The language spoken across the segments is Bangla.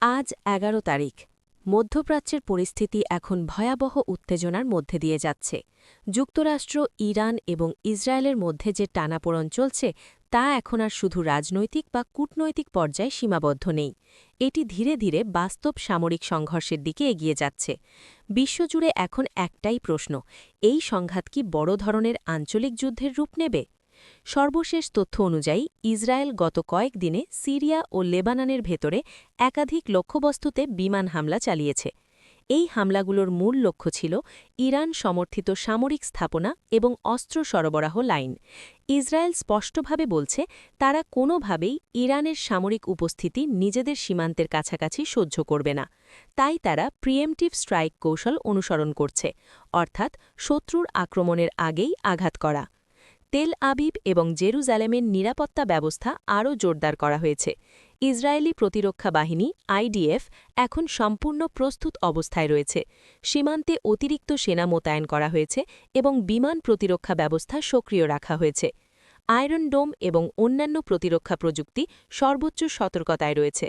আজ ১১ তারিখ। মধ্যপ্রাচ্যের পরিস্থিতি এখন ভয়াবহ উত্তেজনার মধ্যে দিয়ে যাচ্ছে। যুক্তরাষ্ট্র, ইরান এবং ইসরায়েলের মধ্যে যে টানাপোড়েন চলছে তা এখন আর শুধু রাজনৈতিক বা কূটনৈতিক পর্যায়ে সীমাবদ্ধ নেই। এটি ধীরে ধীরে বাস্তব সামরিক সংঘর্ষের দিকে এগিয়ে যাচ্ছে। বিশ্বজুড়ে এখন একটাই প্রশ্ন, এই সংঘাত কি বড় ধরনের আঞ্চলিক যুদ্ধের রূপ নেবে? সর্বশেষ তথ্য অনুযায়ী ইসরায়েল গত কয়েকদিনে সিরিয়া ও লেবাননের ভেতরে একাধিক লক্ষ্যবস্তুতে বিমান হামলা চালিয়েছে। এই হামলাগুলোর মূল লক্ষ্য ছিল ইরান সমর্থিত সামরিক স্থাপনা এবং অস্ত্র সরবরাহ লাইন। ইসরায়েল স্পষ্টভাবে বলছে তারা কোনোভাবেই ইরানের সামরিক উপস্থিতি নিজেদের সীমান্তের কাছাকাছি সহ্য করবে না। তাই তারা প্রিএমটিভ স্ট্রাইক কৌশল অনুসরণ করছে, অর্থাৎ শত্রুর আক্রমণের আগেই আঘাত করা। তেল আবিব এবং জেরুজালেমের নিরাপত্তা ব্যবস্থা আরও জোরদার করা হয়েছে। ইসরায়েলি প্রতিরক্ষা বাহিনী আইডিএফ এখন সম্পূর্ণ প্রস্তুত অবস্থায় রয়েছে। সীমান্তে অতিরিক্ত সেনা মোতায়েন করা হয়েছে এবং বিমান প্রতিরক্ষা ব্যবস্থা সক্রিয় রাখা হয়েছে। আয়রন ডোম এবং অন্যান্য প্রতিরক্ষা প্রযুক্তি সর্বোচ্চ সতর্কতায় রয়েছে।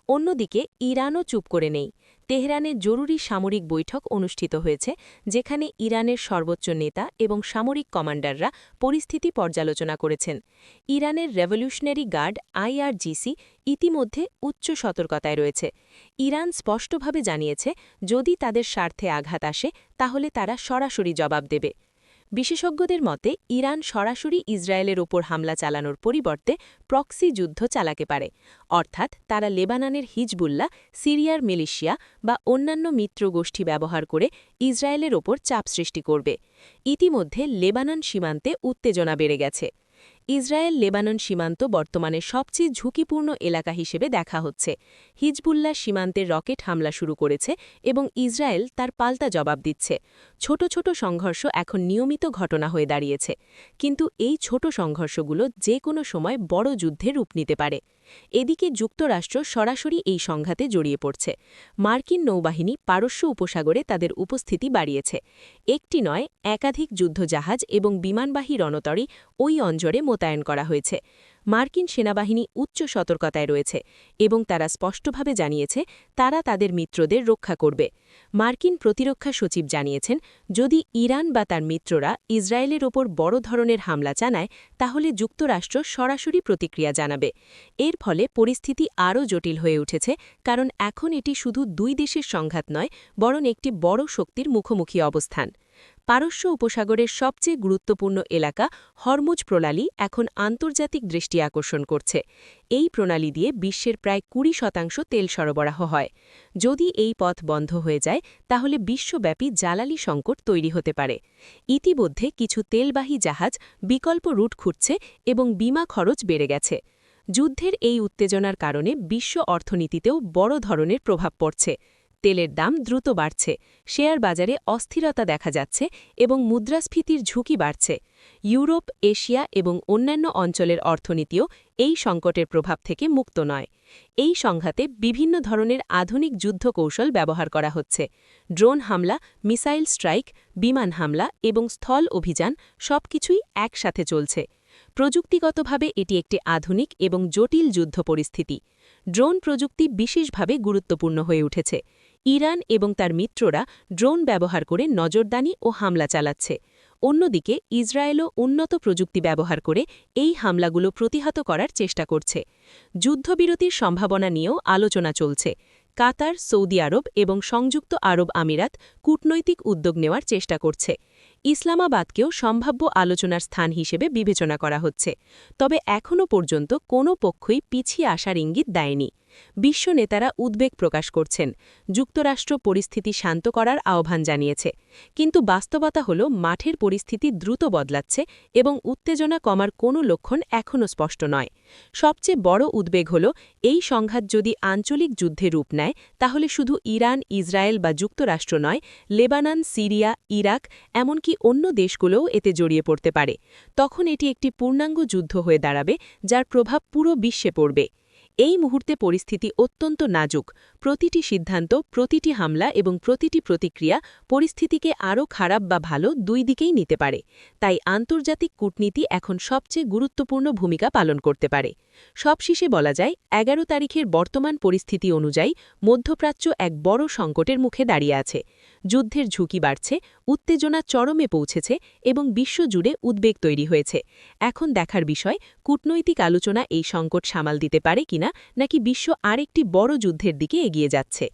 অন্যদিকে ইরানও চুপ করে নেই। তেহরানে জরুরি সামরিক বৈঠক অনুষ্ঠিত হয়েছে, যেখানে ইরানের সর্বোচ্চ নেতা এবং সামরিক কমান্ডাররা পরিস্থিতি পর্যালোচনা করেছেন। ইরানের রেভলিউশনারি গার্ড আইআরজিসি ইতিমধ্যে উচ্চ সতর্কতায় রয়েছে। ইরান স্পষ্টভাবে জানিয়েছে, যদি তাদের স্বার্থে আঘাত আসে তাহলে তারা সরাসরি জবাব দেবে। বিশেষজ্ঞদের মতে ইরান সরাসরি ইসরায়েলের ওপর হামলা চালানোর পরিবর্তে প্রক্সি যুদ্ধ চালাতে পারে, অর্থাৎ তারা লেবাননের হিজবুল্লাহ, সিরিয়ার মিলিশিয়া বা অন্যান্য মিত্র গোষ্ঠী ব্যবহার করে ইসরায়েলের ওপর চাপ সৃষ্টি করবে। ইতিমধ্যে লেবানন সীমান্তে উত্তেজনা বেড়ে গেছে। ইসরায়েল লেবানন সীমান্ত বর্তমানে সবচেয়ে ঝুঁকিপূর্ণ এলাকা হিসেবে দেখা হচ্ছে। হিজবুল্লাহ সীমান্তে রকেট হামলা শুরু করেছে এবং ইসরায়েল তার পাল্টা জবাব দিচ্ছে। ছোট ছোট সংঘর্ষ এখন নিয়মিত ঘটনা হয়ে দাঁড়িয়েছে, কিন্তু এই ছোট সংঘর্ষগুলো যে কোনো সময় বড় যুদ্ধে রূপ নিতে পারে। এদিকে যুক্তরাষ্ট্র সরাসরি এই সংঘাতে জড়িয়ে পড়ছে। মার্কিন নৌবাহিনী পারস্য উপসাগরে তাদের উপস্থিতি বাড়িয়েছে। একটি নয়, একাধিক যুদ্ধজাহাজ এবং বিমানবাহী রণতরী ওই অঞ্চলে মোতায়েন করা হয়েছে। মার্কিন সেনাবাহিনী উচ্চ সতর্কতায় রয়েছে এবং তারা স্পষ্টভাবে জানিয়েছে তারা তাদের মিত্রদের রক্ষা করবে। মার্কিন প্রতিরক্ষা সচিব জানিয়েছেন, যদি ইরান বা তার মিত্ররা ইসরায়েলের ওপর বড় ধরনের হামলা চালায় তাহলে যুক্তরাষ্ট্র সরাসরি প্রতিক্রিয়া জানাবে। এর ফলে পরিস্থিতি আরও জটিল হয়ে উঠেছে, কারণ এখন এটি শুধু দুই দেশের সংঘাত নয়, বরং একটি বড় শক্তির মুখোমুখি অবস্থান। পারস্য উপসাগরের সবচেয়ে গুরুত্বপূর্ণ এলাকা হরমুজ প্রণালী এখন আন্তর্জাতিক দৃষ্টি আকর্ষণ করছে। এই প্রণালী দিয়ে বিশ্বের প্রায় ২০% তেল সরবরাহ হয়। যদি এই পথ বন্ধ হয়ে যায় তাহলে বিশ্বব্যাপী জ্বালানি সংকট তৈরি হতে পারে। ইতিমধ্যে কিছু তেলবাহী জাহাজ বিকল্প রুট খুঁজছে এবং বিমা খরচ বেড়ে গেছে। যুদ্ধের এই উত্তেজনার কারণে বিশ্ব অর্থনীতিতেও বড় ধরনের প্রভাব পড়ছে। তেলের দাম দ্রুত বাড়ছে, শেয়ার বাজারে অস্থিরতা দেখা যাচ্ছে এবং মুদ্রাস্ফীতির ঝুঁকি বাড়ছে। ইউরোপ, এশিয়া এবং অন্যান্য অঞ্চলের অর্থনীতিও এই সংকটের প্রভাব থেকে মুক্ত নয়। এই সংঘাতে বিভিন্ন ধরনের আধুনিক যুদ্ধ কৌশল ব্যবহার করা হচ্ছে। ড্রোন হামলা, মিসাইল স্ট্রাইক, বিমান হামলা এবং স্থল অভিযান সবকিছুই একসাথে চলছে। প্রযুক্তিগতভাবে এটি একটি আধুনিক এবং জটিল যুদ্ধ পরিস্থিতি। ড্রোন প্রযুক্তি বিশেষভাবে গুরুত্বপূর্ণ হয়ে উঠেছে। ইরান এবং তার মিত্ররা ড্রোন ব্যবহার করে নজরদানি ও হামলা চালাচ্ছে। অন্যদিকে ইসরায়েলও উন্নত প্রযুক্তি ব্যবহার করে এই হামলাগুলো প্রতিহত করার চেষ্টা করছে। যুদ্ধবিরতির সম্ভাবনা নিয়েও আলোচনা চলছে। কাতার, সৌদি আরব এবং সংযুক্ত আরব আমিরাত কূটনৈতিক উদ্যোগ নেওয়ার চেষ্টা করছে। ইসলামাবাদকেও সম্ভাব্য আলোচনার স্থান হিসেবে বিবেচনা করা হচ্ছে। তবে এখনও পর্যন্ত কোনো পক্ষই পিছিয়ে আসার ইঙ্গিত দেয়নি। বিশ্ব নেতারা উদ্বেগ প্রকাশ করছেন। যুক্তরাষ্ট্র পরিস্থিতি শান্ত করার আহ্বান জানিয়েছে। কিন্তু বাস্তবতা হল মাঠের পরিস্থিতি দ্রুত বদলাচ্ছে এবং উত্তেজনা কমার কোনো লক্ষণ এখনও স্পষ্ট নয়। সবচেয়ে বড় উদ্বেগ হল এই সংঘাত যদি আঞ্চলিক যুদ্ধে রূপ নেয় তাহলে শুধু ইরান, ইসরায়েল বা যুক্তরাষ্ট্র নয়, লেবানন, সিরিয়া, ইরাক এমনকি অন্য দেশগুলোও এতে জড়িয়ে পড়তে পারে। তখন এটি একটি পূর্ণাঙ্গ যুদ্ধ হয়ে দাঁড়াবে, যার প্রভাব পুরো বিশ্বে পড়বে। এই মুহূর্তে পরিস্থিতি অত্যন্ত নাজুক। প্রতিটি সিদ্ধান্ত, প্রতিটি হামলা এবং প্রতিটি প্রতিক্রিয়া পরিস্থিতিকে আরও খারাপ বা ভালো দুই দিকেই নিতে পারে। তাই আন্তর্জাতিক কূটনীতি এখন সবচেয়ে গুরুত্বপূর্ণ ভূমিকা পালন করতে পারে। সবশেষে বলা যায় ১১ তারিখের বর্তমান পরিস্থিতি অনুযায়ী মধ্যপ্রাচ্য এক বড় সংকটের মুখে দাঁড়িয়ে আছে। যুদ্ধের ঝুঁকি বাড়ছে, উত্তেজনা চরমে পৌঁছেছে এবং বিশ্বজুড়ে উদ্বেগ তৈরি হয়েছে। এখন দেখার বিষয় কূটনৈতিক আলোচনা এই সংকট সামাল দিতে পারে কিনা, নাকি বিশ্ব আরেকটি বড় যুদ্ধের দিকে এগিয়ে যাচ্ছে।